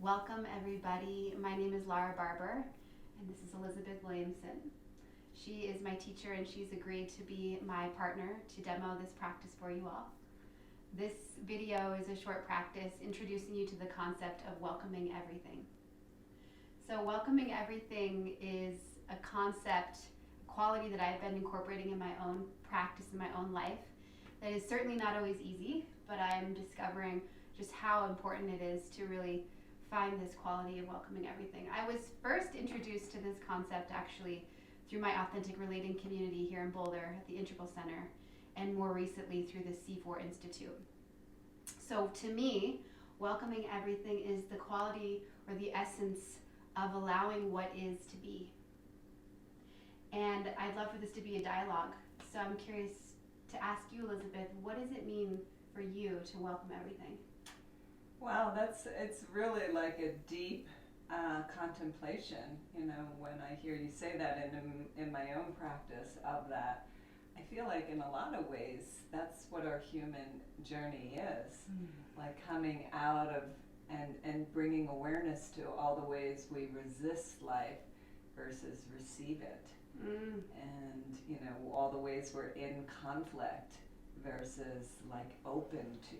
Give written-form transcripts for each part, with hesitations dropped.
Welcome everybody. My name is Laura Barber and this is Elizabeth Williamson. She is my teacher and she's agreed to be my partner to demo this practice for you all. This video is a short practice introducing you to the concept of welcoming everything. So welcoming everything is a concept, quality that I've been incorporating in my own practice, in my own life, that is certainly not always easy, but I'm discovering just how important it is to really find this quality of welcoming everything. I was first introduced to this concept actually through my Authentic Relating community here in Boulder at the Integral Center, and more recently through the C4 Institute. So to me, welcoming everything is the quality or the essence of allowing what is to be. And I'd love for this to be a dialogue. So I'm curious to ask you, Elizabeth, what does it mean for you to welcome everything? Wow, it's really like a deep contemplation, when I hear you say that in my own practice of that. I feel like in a lot of ways, that's what our human journey is, like coming out of and bringing awareness to all the ways we resist life versus receive it. And, all the ways we're in conflict versus like open to.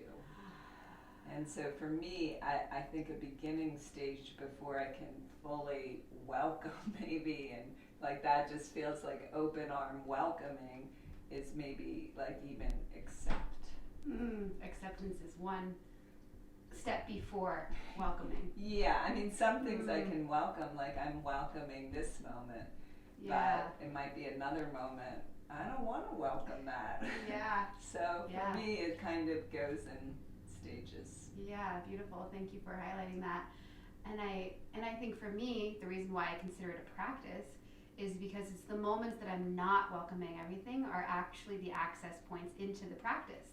And so for me, I think a beginning stage before I can fully welcome maybe, and like that just feels like open arm welcoming, is maybe like even accept. Acceptance is one step before welcoming. Yeah, I mean some things I can welcome, like I'm welcoming this moment, but it might be another moment I don't want to welcome that. Yeah. So for me it kind of goes in stages. Yeah, beautiful. Thank you for highlighting that. And I think for me, the reason why I consider it a practice is because it's the moments that I'm not welcoming everything are actually the access points into the practice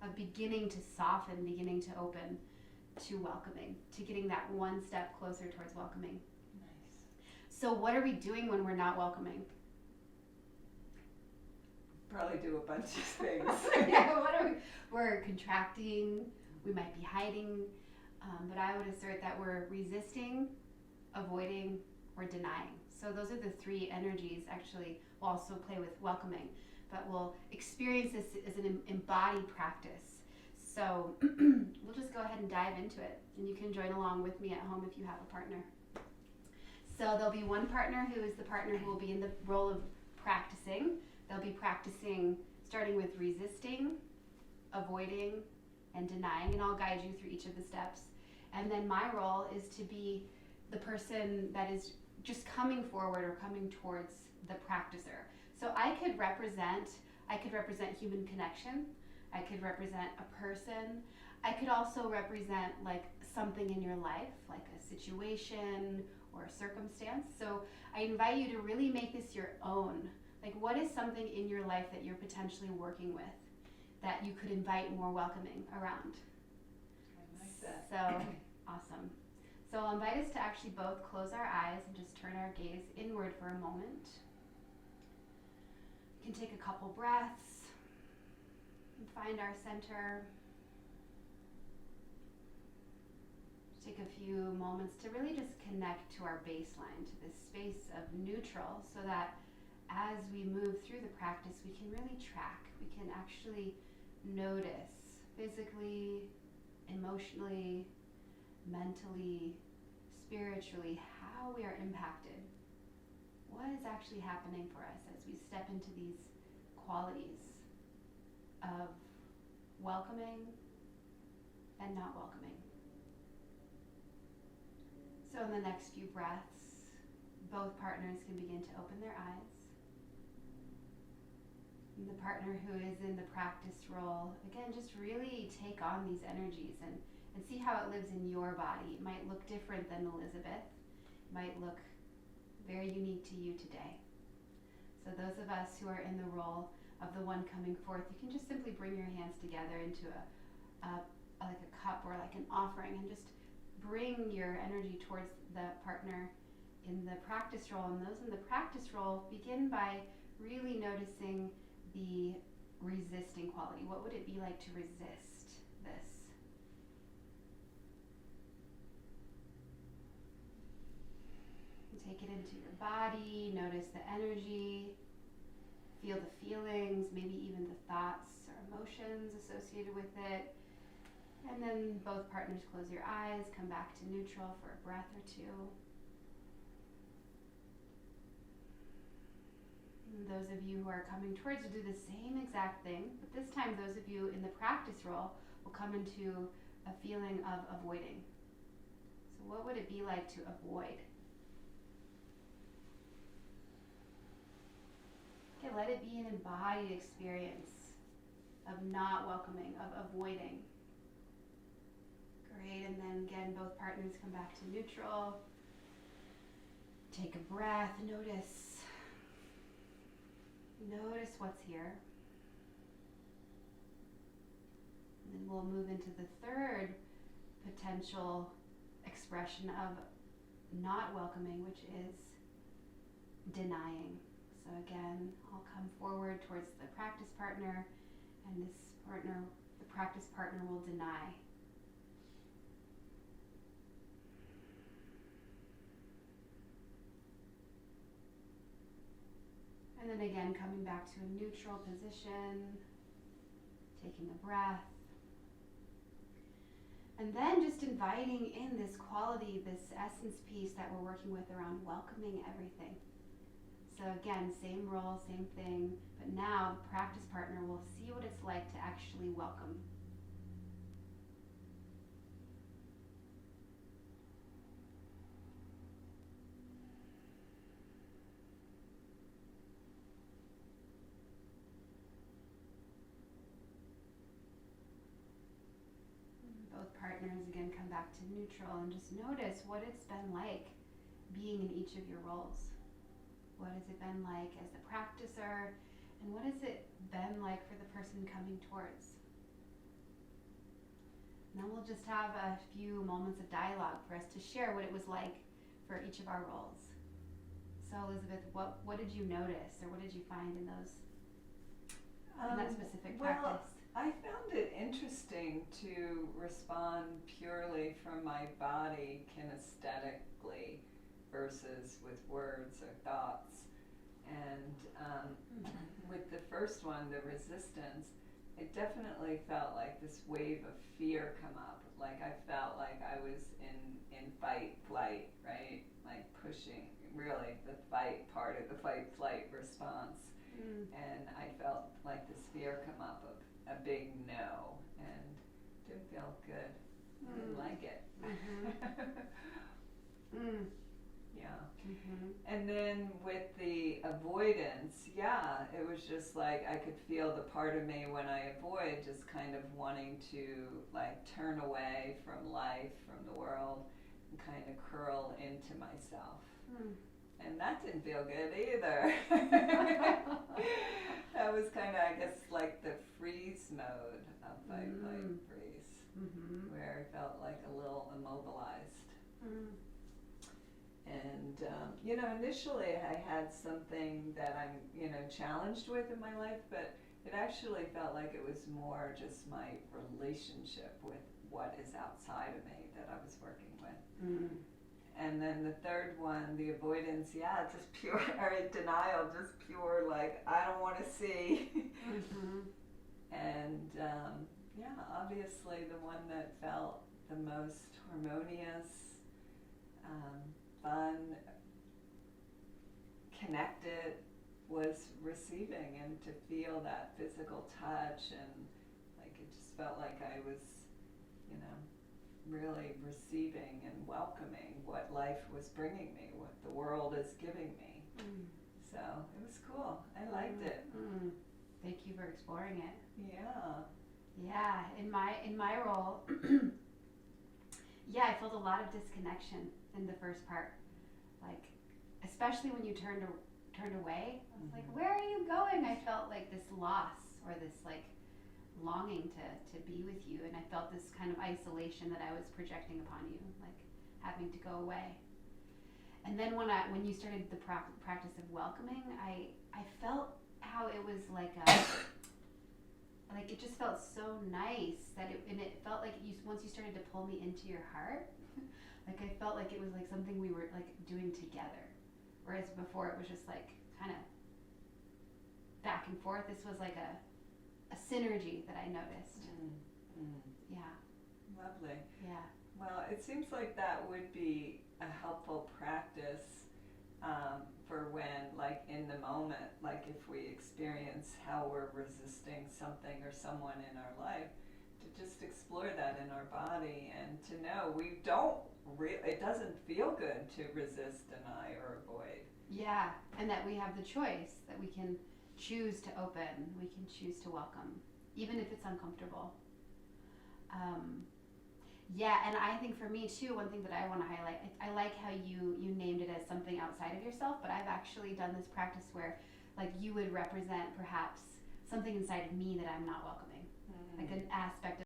of beginning to soften, beginning to open to welcoming, to getting that one step closer towards welcoming. Nice. So what are we doing when we're not welcoming? Probably do a bunch of things. Yeah, what are we? We're contracting, we might be hiding, but I would assert that we're resisting, avoiding, or denying. So those are the three energies actually. We'll also play with welcoming, but we'll experience this as an embodied practice. So we'll just go ahead and dive into it, and you can join along with me at home if you have a partner. So there'll be one partner who is the partner who will be in the role of practicing. They'll be practicing starting with resisting, avoiding, and denying, and I'll guide you through each of the steps. And then my role is to be the person that is just coming forward or coming towards the practicer. So I could represent human connection. I could represent a person. I could also represent like something in your life, like a situation or a circumstance. So I invite you to really make this your own. Like, what is something in your life that you're potentially working with that you could invite more welcoming around? I like that. So, awesome. So I'll invite us to actually both close our eyes and just turn our gaze inward for a moment. We can take a couple breaths and find our center. Take a few moments to really just connect to our baseline, to this space of neutral, so that as we move through the practice, we can really track. We can actually notice physically, emotionally, mentally, spiritually, how we are impacted. What is actually happening for us as we step into these qualities of welcoming and not welcoming. So in the next few breaths, both partners can begin to open their eyes. And the partner who is in the practice role, again, just really take on these energies and see how it lives in your body. It might look different than Elizabeth. It might look very unique to you today. So those of us who are in the role of the one coming forth, you can just simply bring your hands together into like a cup or like an offering, and just bring your energy towards the partner in the practice role. And those in the practice role, begin by really noticing the resisting quality. What would it be like to resist this? take it into your body, notice the energy, feel the feelings, maybe even the thoughts or emotions associated with it. And then both partners close your eyes, come back to neutral for a breath or two. And those of you who are coming towards will do the same exact thing, but this time those of you in the practice role will come into a feeling of avoiding. So what would it be like to avoid? Okay, let it be an embodied experience of not welcoming, of avoiding. Great, and then again, both partners come back to neutral. Take a breath, notice what's here. And then we'll move into the third potential expression of not welcoming, which is denying. So again, I'll come forward towards the practice partner, and the practice partner will deny. And then again, coming back to a neutral position, taking a breath. And then just inviting in this quality, this essence piece that we're working with around welcoming everything. So again, same role, same thing, but now the practice partner will see what it's like to actually welcome. Both partners again come back to neutral and just notice what it's been like being in each of your roles. What has it been like as the practicer, and what has it been like for the person coming towards? And then we'll just have a few moments of dialogue for us to share what it was like for each of our roles. So Elizabeth, what did you notice, or what did you find in that specific practice? I found it interesting to respond purely from my body kinesthetically versus with words or thoughts. And with the first one, the resistance, it definitely felt like this wave of fear come up. Like I felt like I was in fight, flight, right? Like pushing, really, the fight part of the fight, flight response. And I felt like this fear come up of a big no, and didn't feel good. I didn't like it. Yeah. And then with the avoidance, it was just like I could feel the part of me when I avoid just kind of wanting to like turn away from life, from the world, and kind of curl into myself. And that didn't feel good either. That was kind of, I guess, like the freeze mode of fight, flight, freeze, where I felt like a little immobilized. And, initially I had something that I'm, challenged with in my life, but it actually felt like it was more just my relationship with what is outside of me that I was working with. And then the third one, the avoidance, just pure, or denial, just pure, like, I don't want to see. And, obviously the one that felt the most harmonious, fun, connected, was receiving, and to feel that physical touch, and like it just felt like I was, really receiving and welcoming what life was bringing me, what the world is giving me. So it was cool. I liked it. Thank you for exploring it. Yeah. In my role, I felt a lot of disconnection in the first part. Like, especially when you turned away, I was like, where are you going? I felt like this loss, or this like longing to be with you, and I felt this kind of isolation that I was projecting upon you, like having to go away. And then when you started the practice of welcoming, I felt how it was like it just felt so nice that it felt like once you started to pull me into your heart, like I felt like it was like something we were like doing together. Whereas before it was just like kind of back and forth. This was like a synergy that I noticed. Yeah. Lovely. Yeah. Well, it seems like that would be a helpful practice for when, like in the moment, like if we experience how we're resisting something or someone in our life, to just explore that in our body and to know we don't it doesn't feel good to resist, deny, or avoid. Yeah, and that we have the choice, that we can choose to open, we can choose to welcome, even if it's uncomfortable. Yeah, and I think for me too, one thing that I want to highlight, I like how you named it as something outside of yourself, but I've actually done this practice where like you would represent perhaps something inside of me that I'm not welcoming, like an aspect of